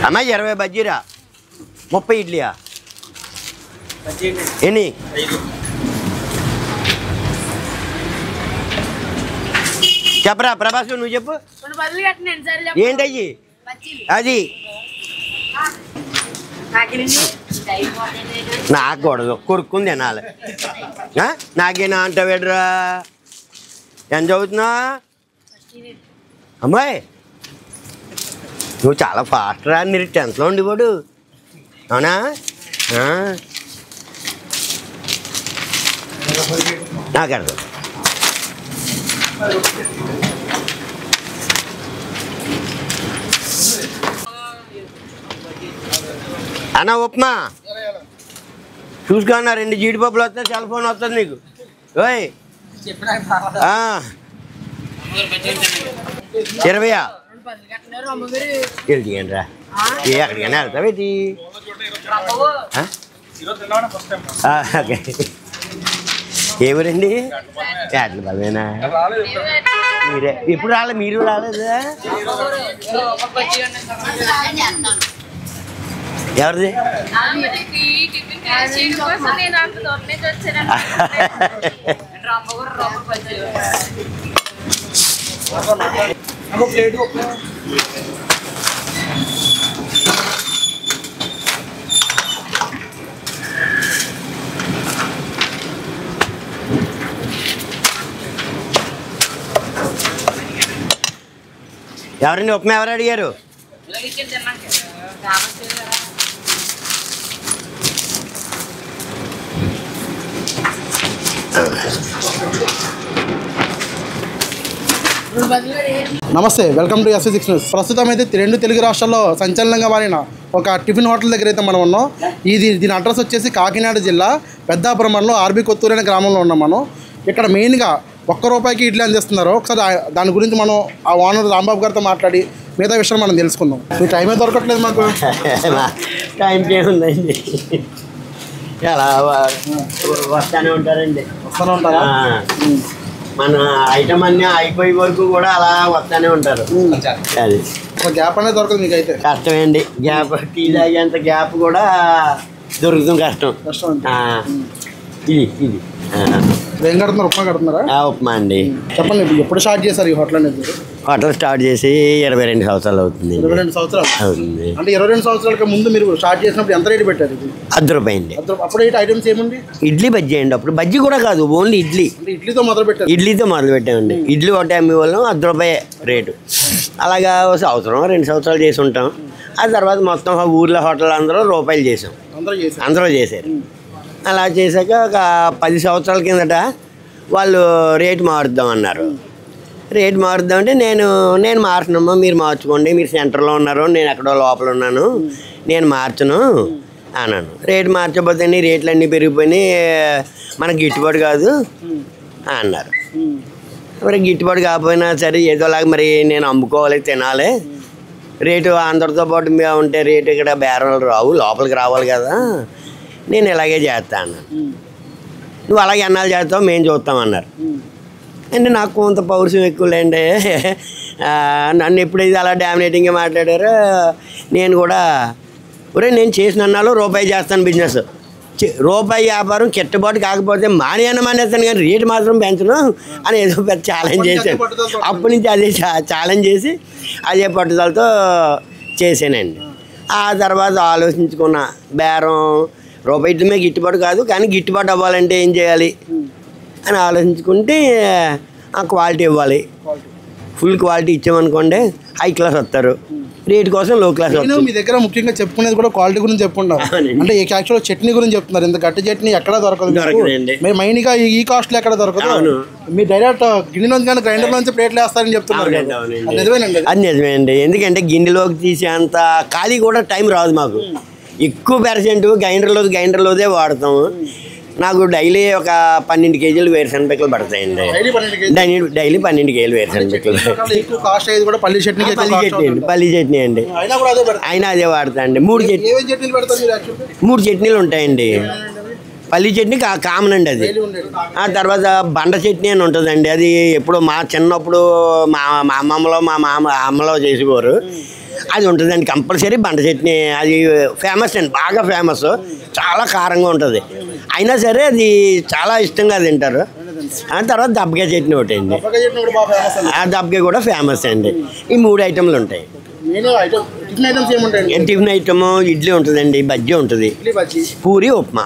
అమ్మాయి 20 బజ్జీరా 30 ఇడ్లీయా ఎన్ని చెప్పరా ప్రభాస్ నువ్వు చెప్పు ఏంటయ్యి అది నాకు కూడదు కొరుక్కుంది తినాలి నాకేనా అంటావేడ్రా ఎంత చదువుతున్నా అమ్మాయి నువ్వు చాలా ఫాస్ట్ రా మీరు 10th లో ఉండేవాడు అవునా నాకు అర్థం అన్న ఉప్మా చూసుకో అన్న 2 జీడిపప్పులు వస్తాయి సెల్ ఫోన్ వస్తుంది నీకు ఓయ్ 20 వెళ్తాయండి రా ఎక్కడికైనా వెళ్తావేటి ఓకే ఏమరండి యాడ్ల బాబేనా మీరే ఎప్పుడు రాలేదు మీరు రాలేదా ఎవరిది ఎవరండి ఉప్మా ఎవరు అడిగారు నమస్తే వెల్కమ్ టు SV6 న్యూస్. ప్రస్తుతం అయితే 2 తెలుగు రాష్ట్రాల్లో సంచలనంగా మారిన ఒక టిఫిన్ హోటల్ దగ్గర అయితే మనం ఉన్నాం. దీని అడ్రస్ వచ్చేసి కాకినాడ జిల్లా పెద్దాపురం మండలం ఆర్బీ కొత్తూరు అనే గ్రామంలో ఉన్నాం మనం. ఇక్కడ మెయిన్గా ₹1 ఇడ్లీ అందిస్తున్నారు. ఒకసారి దాని గురించి మనం ఆ ఓనర్ రాంబాబు గారితో మాట్లాడి మిగతా విషయాలు మనం తెలుసుకుందాం. మీ టైమే దొరకట్లేదు మాకు. టైంకి ఏముందండి చాలా వస్తానే ఉంటారండి. వస్తూనే ఉంటారా? మన ఐటమ్ అన్నీ అయిపోయే వరకు కూడా అలా వస్తానే ఉంటారు. అది గ్యాప్ అనేది దొరకదు మీకు అయితే. కష్టమే అండి గ్యాప్. టీ తాగేంత గ్యాప్ కూడా దొరుకుతుంది కష్టం. ఇది ఏం కడుతున్నారు? ఉప్మా కడుతున్నారా? ఉప్మా అండి. చెప్పండి ఎప్పుడు స్టార్ట్ చేశారు ఈ హోటల్ అనేది? హోటల్ స్టార్ట్ చేసి 22 సంవత్సరాలు అవుతుంది. 22 సంవత్సరాలు అవుతుంది. అంటే 22 సంవత్సరాలకి ముందు మీరు స్టార్ట్ చేసినప్పుడు ఎంత రేటు పెట్టారు? ₹10 అండి. అప్పుడు ఐటమ్స్ ఏముంది? ఇడ్లీ బజ్జీ అండి. అప్పుడు బజ్జీ కూడా కాదు, ఓన్లీ ఇడ్లీ. ఇడ్లీతో మొదలు పెట్టారు? ఇడ్లీతో మొదలు పెట్టామండి. ఇడ్లీ ఒకటి అమ్మే వాళ్ళం, ₹10 రేటు. అలాగా సంవత్సరం 2 సంవత్సరాలు చేసి ఉంటాం. ఆ తర్వాత మొత్తం ఊర్లో హోటల్ అందరూ రూపాయలు చేసాం. అందరూ చేశారు. అలా చేశాక ఒక 10 సంవత్సరాల కిందట వాళ్ళు రేటు మారుద్దాం అన్నారు. రేటు మారుద్దామంటే నేను మార్చనమ్మా, మీరు మార్చుకోండి, మీరు సెంటర్లో ఉన్నారు, నేను ఎక్కడో లోపల ఉన్నాను, నేను మార్చను అన్నాను. రేటు మార్చబోతే రేట్లు అన్నీ పెరిగిపోయినాయి, మనకు గిట్టుబాటు కాదు అన్నారు. మరి గిట్టుబాటు కాకపోయినా సరే ఏదోలాగా మరి నేను అమ్ముకోవాలి, తినాలి, రేటు అందరితో పాటు ఉంటే రేటు ఇక్కడ బేరాలు రావు, లోపలికి రావాలి కదా, నేను ఇలాగే చేస్తాను. నువ్వు అలాగే అన్నాలు చేస్తావు, మేము చూస్తామన్నారు. అంటే నాకు కొంత పౌరుషం ఎక్కువలేండి. నన్ను ఎప్పుడైతే అలా డామినేటింగ్గా మాట్లాడారో నేను కూడా నేను చేసిన అన్నాలో ₹1 చేస్తాను బిజినెస్. ₹1 వ్యాపారం గిట్టుబాటు కాకపోతే మానేస్తాను కానీ రేటు మాత్రం పెంచను అని ఏదో పెద్ద ఛాలెంజ్ చేశాను. అప్పటి నుంచి అదే ఛాలెంజ్ చేసి అదే పట్టుదలతో చేశానండి. ఆ తర్వాత ఆలోచించుకున్న బేరం ₹1 గిట్టుబాటు కాదు, కానీ గిట్టుబాటు అవ్వాలంటే ఏం చేయాలి అని ఆలోచించుకుంటే ఆ క్వాలిటీ ఇవ్వాలి. ఫుల్ క్వాలిటీ ఇచ్చామనుకోండి హై క్లాస్ వస్తారు, రేట్ కోసం లో క్లాస్ వస్తారు. మీ దగ్గర ముఖ్యంగా చెప్పుకునేది కూడా క్వాలిటీ గురించి చెప్పుకుంటారు. అంటే యాక్చువల్గా చట్నీ గురించి చెప్తున్నారు. ఇంత గట్టి చట్నీ ఎక్కడ దొరకదు. మీరు మైన్గా ఈ కాస్ట్లో ఎక్కడ దొరకదు. మీరు డైరెక్ట్ గిన్నెలోంచి కానీ గ్రైండర్లోంచి ప్లేట్లు వేస్తారని చెప్తున్నారు. అది నిజమేనండి. ఎందుకంటే గిన్నెలోకి తీసేంత ఖాళీ కూడా టైం రాదు మాకు. ఎక్కువ % గ్రైండర్లోదే వాడతాము. నాకు డైలీ ఒక 12 కేజీలు వేరుశనగపిక్కలు పడతాయండి. డైలీ 12 కేజీలు వేరుశనగపిక్కలు. పల్లి చట్నీ అండి, అయినా అదే వాడతా అండి. 3 చట్నీలు ఉంటాయండి. పల్లి చట్నీ కామన్ అండి అది. ఆ తర్వాత బండ చట్నీ అని ఉంటుందండి. అది ఎప్పుడు మా చిన్నప్పుడు మా అమ్మమ్మలో మా అమ్మలో చేసేవారు. అది ఉంటుందండి కంపల్సరీ బండ చట్నీ. అది ఫేమస్ అండి, బాగా ఫేమస్, చాలా కారంగా ఉంటుంది. అయినా సరే అది చాలా ఇష్టంగా తింటారు. తర్వాత దబ్బకాయ చట్నీ ఒకటి అండి, ఆ దబ్బకాయ కూడా ఫేమస్ అండి. ఈ 3 ఐటెంలు ఉంటాయి. టిఫిన్ ఐటమ్ ఇడ్లీ ఉంటుందండి, బజ్జీ ఉంటుంది, పూరి ఉప్మా.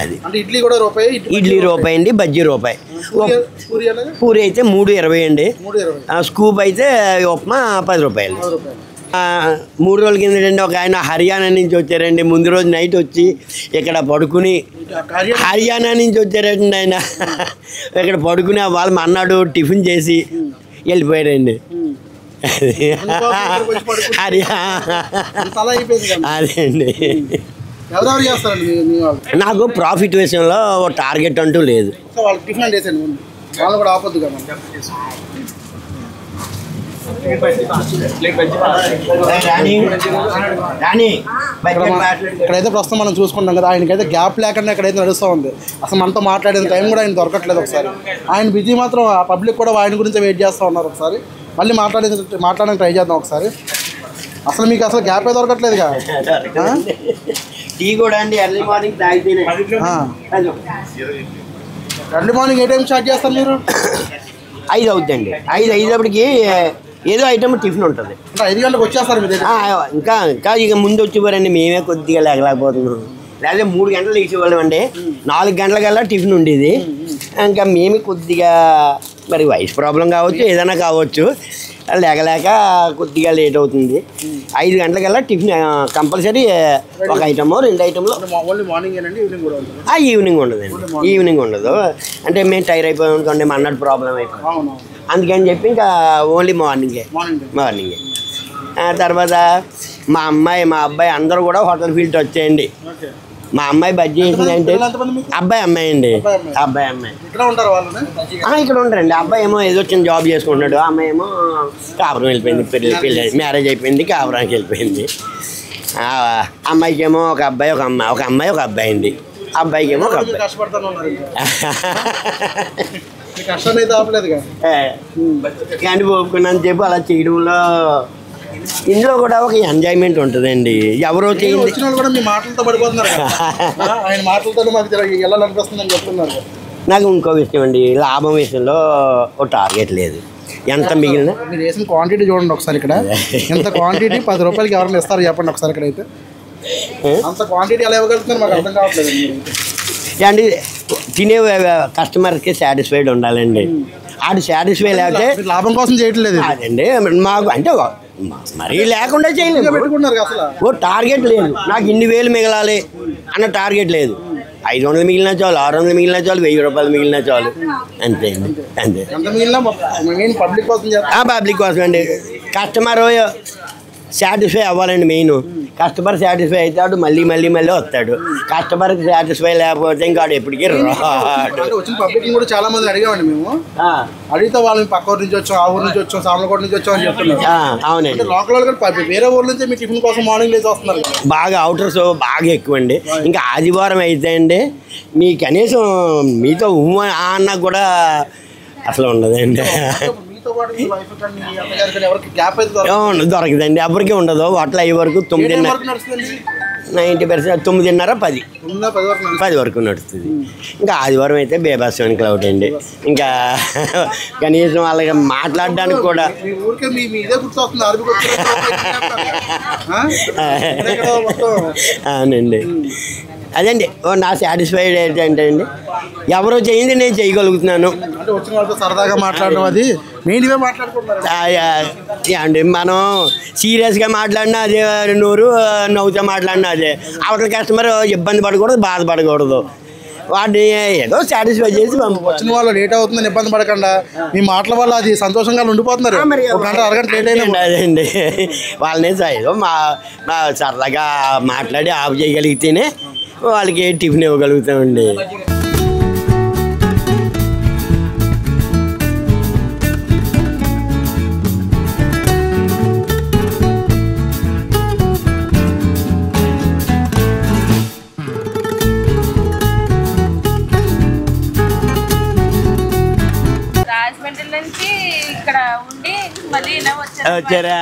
అది ఇడ్లీ రూపాయి అండి, బజ్జీ రూపాయి. పూరి అయితే 3.20 అండి, స్కూప్ అయితే ఉప్మా 10 రూపాయలు. 3 రోజుల కింద ఒక ఆయన హర్యానా నుంచి వచ్చారండి. ముందు రోజు నైట్ వచ్చి ఇక్కడ పడుకుని, హర్యానా నుంచి వచ్చారండి ఆయన. ఇక్కడ పడుకుని వాళ్ళు మన్నాడు టిఫిన్ చేసి వెళ్ళిపోయారండి. అదే అండి. నాకు ప్రాఫిట్ విషయంలో టార్గెట్ అంటూ లేదు. ఇక్కడైతే ప్రస్తుతం మనం చూసుకుంటాం కదా, ఆయనకైతే గ్యాప్ లేకుండా ఇక్కడైతే నడుస్తూ ఉంది. అసలు మనతో మాట్లాడే టైం కూడా ఆయన దొరకట్లేదు. ఒకసారి ఆయన బిజీ మాత్రం ఆ పబ్లిక్ కూడా ఆయన గురించి వెయిట్ చేస్తూ ఉన్నారు. ఒకసారి మళ్ళీ మాట్లాడడానికి ట్రై చేద్దాం ఒకసారి. అసలు మీకు అసలు గ్యాపే దొరకట్లేదు కదా. టీ కూడా అండి ఎర్లీ మార్నింగ్ తాగితేనే. ఎర్లీ మార్నింగ్ ఏ టైం స్టార్ట్ చేస్తారు మీరు? 5 అవుతుందండి. 5 అయ్యేటప్పటికి ఏదో ఐటమ్ టిఫిన్ ఉంటుంది. 5 గంటలకు వచ్చేస్తారు మీరు? ఇంకా ఇక ముందు వచ్చేవారండి, మేమే కొద్దిగా లేకపోతున్నాం. లేదా 3 గంటలు ఇచ్చేవాళ్ళం అండి, 4 గంటలకల్లా టిఫిన్ ఉండేది. ఇంకా మేము కొద్దిగా మరి వయసు ప్రాబ్లం కావచ్చు, ఏదైనా కావచ్చు, లేక కొద్దిగా లేట్ అవుతుంది. 5 గంటలకల్లా టిఫిన్ కంపల్సరీ, 1 ఐటమో 2 ఐటమ్లో. ఈవినింగ్ ఉండదండి, ఈవినింగ్ ఉండదు. అంటే మేము టైర్ అయిపోయాం అనుకోండి, మన్నాడు ప్రాబ్లం అయిపోయింది, అందుకని చెప్పి ఇంకా ఓన్లీ మార్నింగే. తర్వాత మా అమ్మాయి మా అబ్బాయి అందరూ కూడా హోటల్ ఫీల్డ్ వచ్చేయండి. మా అమ్మాయి బజ్జీ చేసిందంటే అబ్బాయి అమ్మాయి అండి, అబ్బాయి అమ్మాయి ఇక్కడ ఉంటారండి. అబ్బాయి ఏమో ఏదో చిన్న జాబ్ చేసుకుంటున్నాడు, అమ్మాయి ఏమో కాపురం వెళ్ళిపోయింది, పెళ్ళి మ్యారేజ్ అయిపోయింది, కాపురానికి వెళ్ళిపోయింది. అమ్మాయికి ఏమో ఒక అబ్బాయి ఒక అమ్మాయి ఒక అబ్బాయి అండి. అబ్బాయికి ఏమో ఒక అబ్బాయి. కానీ ఒప్పుకున్నాను చెప్పి అలా చేయడంలో ఇందులో కూడా ఒక ఎంజాయ్మెంట్ ఉంటుందండి. ఎవరో నాకు ఇంకో విషయం అండి, లాభం విషయంలో ఒక టార్గెట్ లేదు. ఎంత మిగిలిన మీరు వేసిన క్వాంటిటీ చూడండి ఒకసారి. ఇక్కడ ఎంత క్వాంటిటీ 10 రూపాయలకి ఎవరైనా ఇస్తారు చెప్పండి ఒకసారి. ఇక్కడైతే అంత క్వాంటిటీ ఎలా ఇవ్వగలుగుతున్నారు మాకు అర్థం కావట్లేదు అండి. తినే కస్టమర్కి సాటిస్ఫైడ్ ఉండాలండి. ఆడు సాటిస్ఫై లేకపోతే లాభం కోసం చేయట్లేదు అదండి. మాకు అంటే మరీ లేకుండా చేయలేదు, ఓ టార్గెట్ లేదు. నాకు 2,000 మిగలాలి అన్న టార్గెట్ లేదు. 500 మిగిలినా చాలు, 600 మిగిలినా చాలు, 1000 రూపాయలు మిగిలినా చాలు, అంతే అండి. అంతే. పబ్లిక్ కోసం అండి. కస్టమర్ సాటిస్ఫై అవ్వాలండి మెయిన్. కస్టమర్ సాటిస్ఫై అవుతాడు, మళ్ళీ మళ్ళీ మళ్ళీ వస్తాడు. కస్టమర్కి సాటిస్ఫై లేకపోతే ఇంకా ఎప్పటికీ రాడు. పబ్లిక్ కూడా చాలా మంది అడిగామండి మేము. అడిగితే వాళ్ళని పక్క ఊరు నుంచి వచ్చాం, ఆ ఊరు నుంచి వచ్చాం, సామలకోట నుంచి వచ్చాం అని చెప్తున్నారు. అవునండి. లోకల్ వేరే ఊర్ల నుంచి మీ టిఫిన్ కోసం మార్నింగ్ లేచి వస్తున్నారు. బాగా అవుటర్స్ బాగా ఎక్కువ అండి. ఇంకా ఆదివారం అయితే అండి మీ కనీసం మీతో అన్న కూడా అసలు ఉండదండి, దొరకదండి, ఎవరికి ఉండదు. హోటల్ అయ్యే వరకు 9:30 90%, 9:30, 10 వరకు నడుస్తుంది. ఇంకా ఆదివారం అయితే బేబాస్వామి క్లౌడ్ అండి. ఇంకా కనీసం వాళ్ళకి మాట్లాడడానికి కూడా అవునండి. అదండి నా సాటిస్ఫైడ్ ఏంటంటే అండి, ఎవరో చేయింది నేను చేయగలుగుతున్నాను. సరదాగా మాట్లాడడం అది అండి. మనం సీరియస్గా మాట్లాడినా అదే, నోరు నవ్వుతో మాట్లాడినా అదే. అవతల కస్టమర్ ఇబ్బంది పడకూడదు, బాధపడకూడదు. వాటిని ఏదో సాటిస్ఫై చేసి వచ్చిన వాళ్ళు లేట్ అవుతుందని ఇబ్బంది పడకుండా మీ మాటల వల్ల అది సంతోషంగా ఉండిపోతున్నారు. 1 గంట అరగంట లేట్ అయినా అదండి. వాళ్ళని ఏదో మా సరదాగా మాట్లాడి ఆఫ్ చేయగలిగితేనే వాళ్ళకి టిఫిన్ ఇవ్వగలుగుతామండి. రాజమండ్రి నుంచి ఇక్కడ ఉండి మళ్ళీ ఇలా వచ్చారా?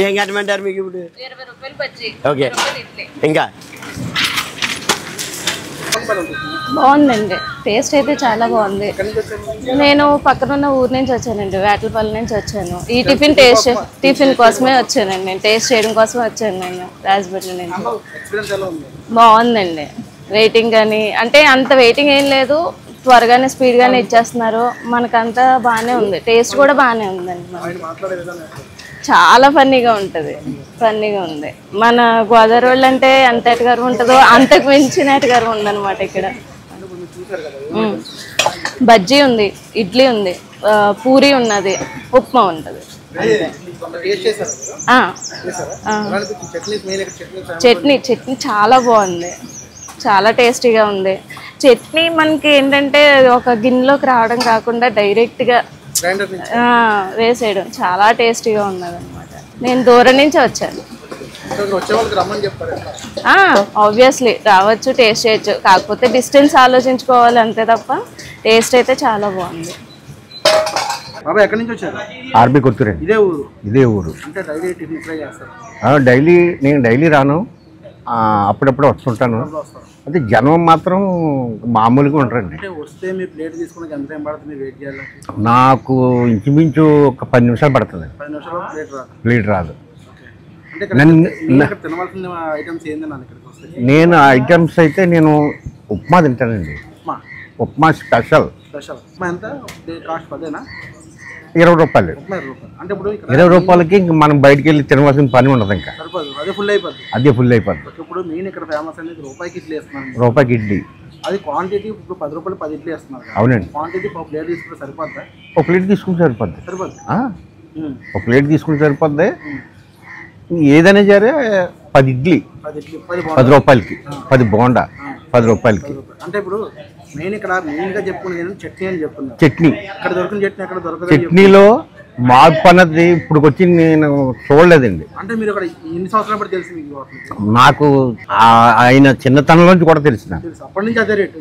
ఏం కట్టమంటారు మీకు ఇప్పుడు? 20 రూపాయలు బజ్జీ. ఓకే, ఇంకా బాగుందండి. టేస్ట్ అయితే చాలా బాగుంది. నేను పక్కనున్న ఊరు నుంచి వచ్చానండి, వేటలపల్లి నుంచి వచ్చాను. ఈ టిఫిన్ కోసమే వచ్చానండి, నేను టేస్ట్ చేయడం కోసమే వచ్చాను. నేను రాజమండ్రి నుంచి. బాగుందండి. వెయిటింగ్ కానీ అంటే అంత వెయిటింగ్ ఏం లేదు, త్వరగానే స్పీడ్గానే ఇచ్చేస్తున్నారు. మనకంతా బాగానే ఉంది, టేస్ట్ కూడా బాగానే ఉందండి. చాలా ఫన్నీగా ఉంటుంది, ఫన్నీగా ఉంది. మన గోదావరి వాళ్ళు అంటే ఎంత ఎటుగారు ఉంటుందో అంతకు మించిన ఎటుగారు ఉందన్నమాట ఇక్కడ. బజ్జీ ఉంది, ఇడ్లీ ఉంది, పూరి ఉన్నది, ఉప్మా ఉంటుంది. చట్నీ చాలా బాగుంది, చాలా టేస్టీగా ఉంది. చట్నీ మనకి ఏంటంటే ఒక గిన్నెలోకి రావడం కాకుండా డైరెక్ట్గా వేసేయడం చాలా టేస్టీగా ఉన్నది అనమాట. నేను దూరం నుంచి వచ్చాను. ఆబ్వియస్లీ రావచ్చు, టేస్ట్ చేయొచ్చు. కాకపోతే డిస్టెన్స్ ఆలోచించుకోవాలి అంతే తప్ప టేస్ట్ అయితే చాలా బాగుంది. ఆర్బీ కొత్తూరే. ఇదే ఊరు. నేను డైలీ రాను, అప్పుడప్పుడు వస్తుంటాను. అయితే జనం మాత్రం మామూలుగా ఉంటారండి. నాకు ఇంచుమించు ఒక 10 నిమిషాలు పడుతుంది. ప్లేట్ రాదు. నేను ఐటమ్స్ అయితే నేను ఉప్మా తింటానండి. ఉప్మా స్పెషల్ 20 రూపాయలు. 20 రూపాయలకి ఇంక మనం బయటకు వెళ్ళి తినవలసిన పని ఉండదు. ఇంకా అదే ఫుల్ అయిపోద్ది. రూపాయికి ఇడ్లీ. అది క్వాంటిటీ ఇప్పుడు 10 రూపాయలు 10 ఇడ్లీ వేస్తున్నారు. అవునండి. క్వాంటిటీ ఒక ప్లేట్ తీసుకుంటే సరిపోద్దా? ఒక ప్లేట్ తీసుకుంటే సరిపోద్ది. ఒక ప్లేట్ తీసుకుంటే సరిపోద్ది. ఏదైనా సరే 10 ఇడ్లీ 10 రూపాయలకి, 10 బోండా 10 రూపాయలకి. అంటే ఇప్పుడు నేను ఇక్కడ మెయిన్గా చెప్పుకునేది చట్నీ అని చెప్తున్నాను. చట్నీ ఇక్కడ దొరికిన చట్నీ అక్కడ దొరకదు. చట్నీలో మార్పు అన్నది ఇప్పుడు వచ్చి నేను చూడలేదండి. అంటే మీరు అక్కడ ఎన్ని సంవత్సరాలు బట్టి తెలిసి మీకు? నాకు ఆయన చిన్నతనం నుంచి కూడా తెలిసిన. అప్పటి నుంచి అదే రేటు,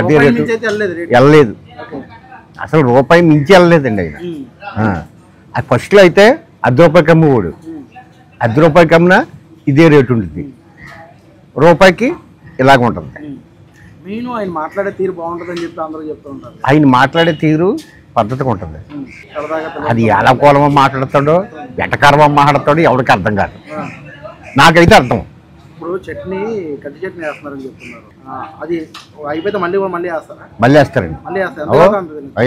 అదే రేటు వెళ్ళలేదు. అసలు రూపాయి మించి వెళ్ళలేదండి ఆయన. అది ఫస్ట్లో అయితే 10 రూపాయకి అమ్మేవాడు. 10 రూపాయకి అమ్మినా ఇదే రేటు ఉంటుంది, రూపాయికి ఇలాగ ఉంటుంది. నేను ఆయన మాట్లాడే తీరు బాగుంటుందని చెప్పి అందరూ చెప్తూ ఉంటారు. ఆయన మాట్లాడే తీరు పద్ధతిగా ఉంటుంది. అది ఎలా కోలమో మాట్లాడతాడో ఎటకారమో మాట్లాడతాడో ఎవరికి అర్థం కాదు. నాకైతే అర్థం. ఇప్పుడు చట్నీ కట్టి చట్నీ వేస్తున్నారని చెప్తున్నారు. అది అయిపోతే మళ్ళీ వేస్తారా? మళ్ళీ వేస్తారండి.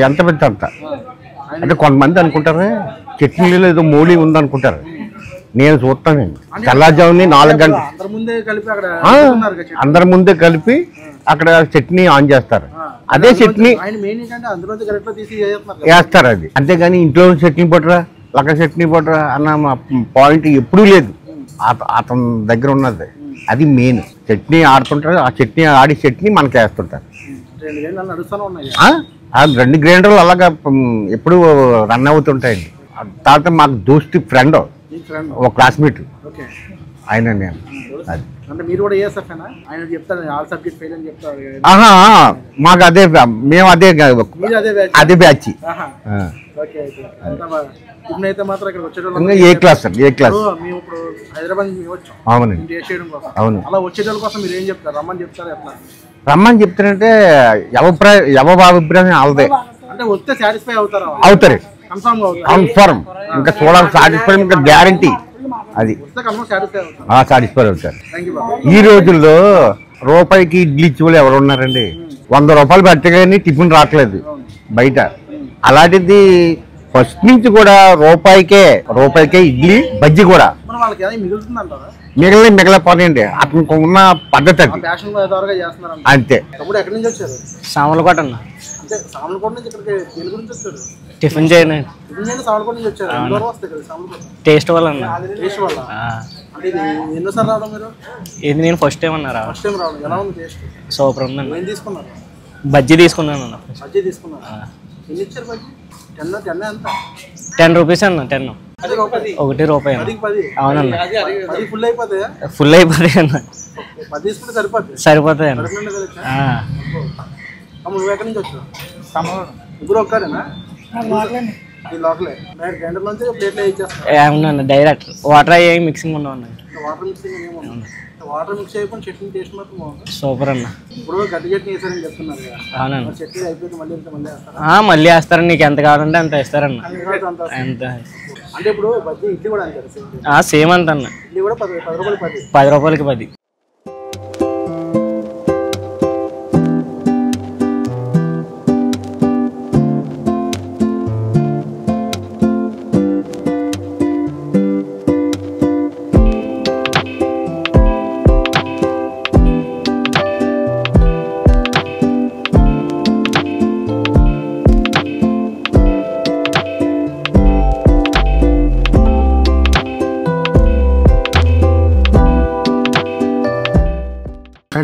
ఎంత పెద్ద అంత అంటే కొంతమంది అనుకుంటారు చట్నీలో ఏదో మూలి ఉందనుకుంటారు. నేను చూస్తానండి, తెల్లజాముని 4 గంటలు అందరి ముందే కలిపి అక్కడ చట్నీ ఆన్ చేస్తారు. అదే చట్నీ వేస్తారు. అది అంతేగాని ఇంట్లో చట్నీ పట్టరా, లక్క చట్నీ పట్టరా అన్న పాయింట్ ఎప్పుడూ లేదు అతని దగ్గర ఉన్నది. అది మెయిన్. చట్నీ ఆడుతుంటారు, ఆ చట్నీ ఆడి చట్నీ మనకి వేస్తుంటారు. 2 గ్రైండర్లు అలాగా ఎప్పుడు రన్ అవుతుంటాయండి. తర్వాత మాకు దోస్తి ఫ్రెండ్ ఒక క్లాస్మేట్ ఆయన, నేను అది. మాకు అదే, మేము అదే బ్యాచ్. ఏ క్లాస్ అండి? ఏ క్లాస్? అవునండి. అవును. రమ్మని చెప్తానంటే ఎవరి అభిప్రాయం వాళ్ళదే. అవుతారు కన్ఫర్మ్. ఇంకా చూడాలి సాటిస్ఫై, ఇంకా గ్యారంటీ. అది సాటిస్ఫై అవుతారు. ఈ రోజుల్లో రూపాయికి ఇడ్లీ ఇచ్చి వాళ్ళు ఎవరు ఉన్నారండి? 100 రూపాయలు పెట్టగానే టిఫిన్ రావట్లేదు బయట. అలాంటిది ఫస్ట్ నుంచి కూడా రూపాయికే ఇడ్లీ బజ్జీ కూడా మిగలపోనండి. అతనికి ఉన్న పద్ధతి అది అంతే. సామలకోట అన్న టిఫిన్ చేయను. టేస్ట్ వల్ల ఇది నేను ఫస్ట్ టైం అన్నారా? సూపర్ ఉందండి. బజ్జీ తీసుకున్నాను అన్న. 10 రూపీస్ అన్న. 10 1 రూపాయి. అవునన్న. ఫుల్ అయిపోతాయి అన్న. సరిపోతాయి అన్న. ఈ లోకలే గ్రైండర్ నుంచి ప్లేట్లో ఇచ్చేస్తారు. అవునండి డైరెక్ట్ వాటర్ అయ్యి మిక్సింగ్ ఉండవు. వాటర్ మిక్సింగ్ ఏమో వాటర్ మిక్స్ అయిపోయి చట్నీ టేస్ట్ మాత్రం బాగుంది. సూపర్ అన్న. ఇప్పుడు గట్టి చట్నీ వేసారని చెప్తున్నారు కదా. అవునండి. చట్నీ అయిపోయింది మళ్ళీ వేస్తారా? మళ్ళీ వేస్తారండి. నీకు ఎంత కావాలంటే అంత వేస్తారన్న. ఎంత అంటే ఇప్పుడు బజ్జీ ఇడ్లీ కూడా అంటారు సేమ్ అంత అన్న. ఇడ్లీ కూడా 10 రూపాయలకి 10. 10 రూపాయలకి 10.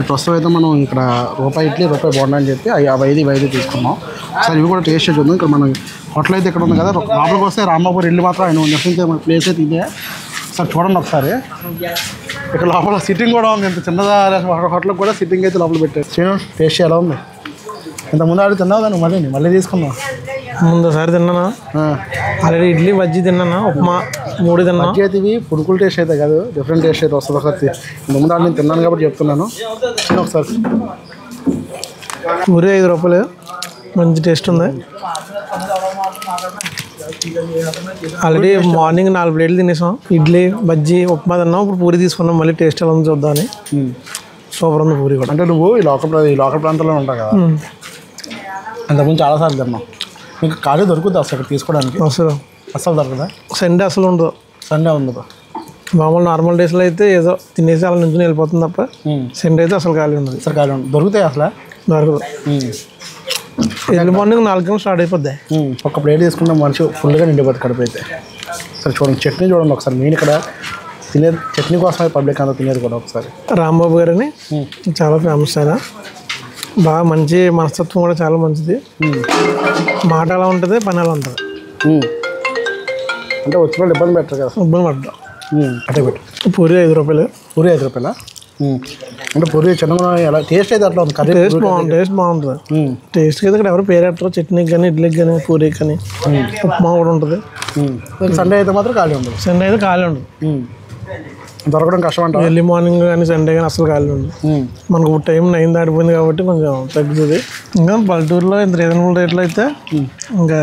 ప్రస్తుతం అయితే మనం ఇక్కడ రూపాయి ఇడ్లీ రూపాయి బోండా అని చెప్పి 5 తీసుకున్నాం. ఒకసారి ఇవి కూడా టేస్ట్ చూద్దాం. ఇక్కడ మన హోటల్ అయితే ఇక్కడ ఉంది కదా, లోపలికి వస్తే రాంబాబు ఇల్లు మాత్రం ఆయన నివసించే మన ప్లేస్ అయితే ఇదే. ఒకసారి చూడండి ఒకసారి. ఇక్కడ లోపల సిట్టింగ్ కూడా ఉంది. ఇంత చిన్నదా హోటల్కి కూడా సిట్టింగ్ అయితే లోపల పెట్టారు. టేస్ట్ ఎలా ఉంది? ఇంతకుముందు ఆడి తిన్నావు దాన్ని మళ్ళీ తీసుకున్నాం. ముందుసారి తిన్నానా ఆల్రెడీ ఇడ్లీ బజ్జీ తిన్నానా ఉప్మా 3 తిన్నా. బజ్జీ అయితే ఇవి పురుకులు టేస్ట్ అయితే కాదు, డిఫరెంట్ టేస్ట్ అయితే వస్తుంది. ఒకసారి ఇంతకుముందు ఆడి నేను తిన్నాను కాబట్టి చెప్తున్నాను. ఒకసారి పూరి 5 రూపాయలు మంచి టేస్ట్ ఉంది. ఆల్రెడీ మార్నింగ్ 4 ప్లేట్లు తినేసాం. ఇడ్లీ బజ్జీ ఉప్మా తిన్నాం. ఇప్పుడు పూరి తీసుకున్నాం. మళ్ళీ టేస్ట్ ఎలా ఉంది చూద్దామని. సూపర్ ఉంది పూరి కూడా. అంటే నువ్వు ఈ లోకల్ ప్రాంతంలో ఉంటావు కదా, అంతకుముందు చాలాసార్లు తిన్నాం. మీకు ఖాళీ దొరుకుతుంది అసలు ఇక్కడ తీసుకోవడానికి? అసలు దొరకదా? సండే అసలు ఉండదు. సండే ఉండదు. మామూలు నార్మల్ డేస్లో అయితే ఏదో తినేసి అలా నుంచి వెళ్ళిపోతుంది తప్ప సండే అయితే అసలు ఖాళీ ఉండదు. అసలు ఖాళీ ఉండదు. దొరుకుతాయి అసలు? దొరకదు. ఎర్లీ మార్నింగ్ 4 గంటలు స్టార్ట్ అయిపోద్ది. ఒక ప్లేట్ తీసుకుంటే మనిషి ఫుల్గా నిండిపోతుంది కడుపు అయితే. సరే చూడండి చట్నీ చూడండి ఒకసారి. నేను ఇక్కడ తినేది చట్నీ కోసమే పబ్లిక్ అంతా తినేది కూడా. ఒకసారి రాంబాబు గారని చాలా ఫేమస్ ఆయన. బాగా మంచి మనస్తత్వం కూడా చాలా మంచిది. మాట ఎలా ఉంటుంది, పని ఎలా ఉంటుంది. అంటే వచ్చిన వాళ్ళు ఇబ్బంది పెట్టరు కదా. ఇబ్బంది పడ్డా. అదే పెట్టు. పూరి 5 రూపాయలు. పూరి 5 రూపాయలా? అంటే పూరి చిన్నగా ఎలా టేస్ట్ అయితే అట్లా ఉంది. టేస్ట్ బాగుంటుంది. టేస్ట్ అయితే ఇక్కడ ఎవరు పేరు పెట్టరు. చట్నీకి కానీ ఇడ్లీకి కానీ పూరికి కానీ ఉప్మా కూడా ఉంటుంది. సండే అయితే మాత్రం ఖాళీ ఉండదు. సండే అయితే ఖాళీ ఉండదు. దొరకడం కష్టం అంట. ఎర్లీ మార్నింగ్ కానీ సండే కానీ అసలు ఖాళీ ఉండదు. మనకు టైం 9 దాటిపోయింది కాబట్టి కొంచెం తగ్గుతుంది. ఇంకా పల్లెటూరులో ఇంత రీజనబుల్ రేట్లో అయితే ఇంకా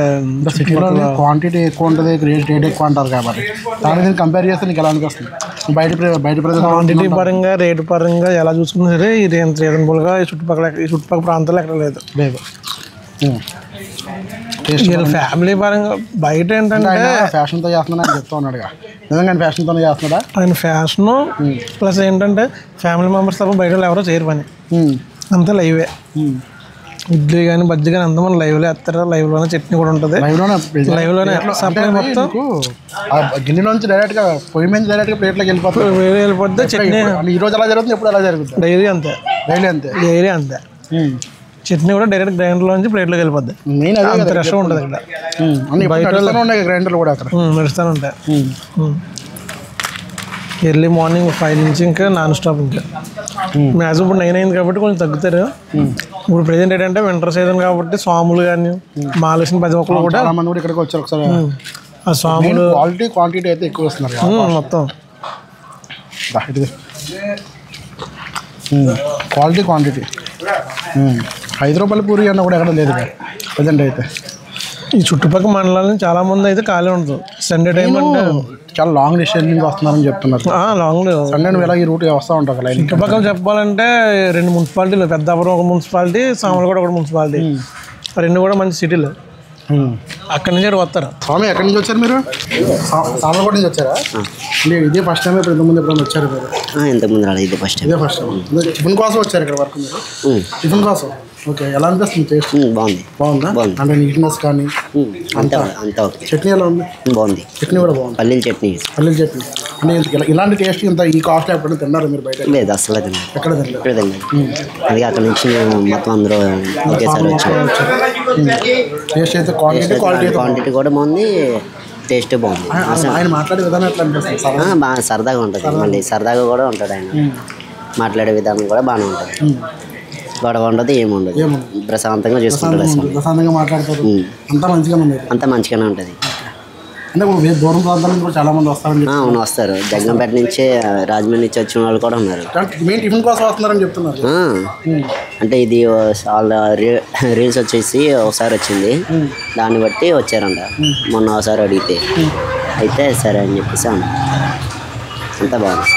సిటీలో క్వాంటిటీ ఎక్కువ ఉంటుంది, రేట్ ఎక్కువ అంటారు కాబట్టి దాని కంపేర్ చేస్తే నీకు ఎలా అనిపిస్తుంది? బయట ప్రజలు క్వాంటిటీ పరంగా రేటు పరంగా ఎలా చూసుకున్నా సరే ఇది ఎంత రీజనబుల్గా ఈ చుట్టుపక్కల ప్రాంతాల్లో ఎక్కడ లేదు. ఫ్యామిలీ పరంగా బయట ఏంటంటే ఫ్యాషన్తో చేస్తున్నాడు చెప్తా ఉన్నాడు. నిజంగా ఫ్యాషన్తోనే చేస్తున్నాడా ఆయన? ఫ్యాషన్ ప్లస్ ఏంటంటే ఫ్యామిలీ మెంబర్స్ తప్ప బయట ఎవరో చేయరు పని. అంతా లైవే. ఇడ్లీ కానీ బజ్జీ కానీ అంతా మన లైవ్లో వేస్తారు. లైవ్లోనే చట్నీ కూడా ఉంటుంది. లైవ్లోనే సప్లై మొత్తం గిన్నెలోంచి డైరెక్ట్గా పొయ్యి మీద డైరెక్ట్గా ప్లేట్లోకి వెళ్ళిపోతే చట్నీ. ఈ రోజు ఎలా జరుగుతుంది, ఎప్పుడు ఎలా జరుగుతుంది? డైలీ అంతే. డైలీ అంతే. చట్నీ కూడా డైరెక్ట్ గ్రైండర్లో నుంచి ప్లేట్లోకి వెళ్ళిపోద్ది. మెయిన్ అంత రష్ ఉంటుంది ఇక్కడ. బయట గ్రైండర్లు కూడా అక్కడ నడుస్తూనే ఉంటాయి. ఎర్లీ మార్నింగ్ 5 నుంచి ఇంకా నాన్ స్టాప్. ఇంకా మ్యాక్సిమం ఇప్పుడు 9 అయింది కాబట్టి కొంచెం తగ్గుతారు. ఇప్పుడు ప్రెజెంట్ ఏంటంటే వింటర్ సీజన్ కాబట్టి స్వాములు కానీ మాలేసిన ప్రతి ఒక్కరు కూడా ఇక్కడికి వచ్చారు. ఒకసారి ఆ స్వాములు క్వాంటిటీ అయితే ఎక్కువ వస్తున్నారు మొత్తం. క్వాంటిటీ 5 రూపాయల పూరి అన్న కూడా ఎక్కడ లేదు ప్రజెంట్ అయితే. ఈ చుట్టుపక్కల మండలాలను చాలా మంది అయితే ఖాళీ ఉంటుంది. సండే టైం అంటే చాలా లాంగ్ డిస్టెన్స్ నుంచి వస్తున్నారని చెప్తున్నారు. లాంగ్ సండే ఇలా ఈ రూట్ వస్తూ ఉంటారు. చుట్టుపక్కల చెప్పాలంటే 2 మున్సిపాలిటీలు, పెద్దాపురం ఒక మున్సిపాలిటీ, సామలగూడ ఒక మున్సిపాలిటీ. 2 కూడా మంచి సిటీలు. అక్కడి నుంచి వస్తారు. స్వామి ఎక్కడి నుంచి వచ్చారు మీరు? సామలగూడ నుంచి వచ్చారా? ఇదే ఫస్ట్ టైం ఇప్పుడు ఇంతకుముందు ఎప్పుడైనా వచ్చారు మీరు? ఇంతకుముందు ఇదే ఫస్ట్ టైం. టిఫిన్ కోసం వచ్చారు ఇక్కడ వరకు మీరు? టిఫిన్ కోసం. ఓకే, ఎలా అనిపిస్తుంది టేస్ట్? బాగుందా? అంటే నీట్నెస్ కానీ అంతా చట్నీ ఎలా ఉంది? బాగుంది. చట్నీ కూడా బాగుంది. పల్లీల చట్నీ. అంటే ఇలాంటి టేస్ట్ ఇంత ఈ కాస్ట్ ఎప్పుడైనా తిన్నారు మీరు బయట? లేదు, అసలు తిన్నాను. ఎక్కడ తిన్నారు? అది అక్కడ నుంచి మొత్తం అందరూ ఒకేసారి వచ్చారు. టేస్ట్ అయితే క్వాంటిటీ కూడా బాగుంది, టేస్ట్ బాగుంది. ఆయన మాట్లాడే విధానం ఎట్లా అనిపిస్తుంది? బాగా సరదాగా ఉంటుంది. మళ్ళీ సరదాగా కూడా ఉంటాడు ఆయన. మాట్లాడే విధానం కూడా బాగానే ఉంటుంది. గొడవ ఉండదు, ఏముండదు. ప్రశాంతంగా చూసుకుంటాడు. ప్రశాంతంగా మాట్లాడతారు. అంతా మంచిగానే ఉంటుంది. అంటే దూరం ప్రాంతాల నుంచి కూడా చాలా మంది వస్తారని అవును వస్తారు. జగ్గంపేట నుంచి రాజమండ్రి నుంచి వచ్చిన వాళ్ళు కూడా ఉన్నారు. మెయిన్ టిఫిన్ కోసం వస్తున్నారని చెప్తున్నారు. అంటే ఇది వాళ్ళ రీల్స్ వచ్చేసి ఒకసారి వచ్చింది, దాన్ని బట్టి వచ్చారంట. మొన్న ఒకసారి అడిగితే అయితే సరే అని చెప్పేసి అంతా బాగుంది.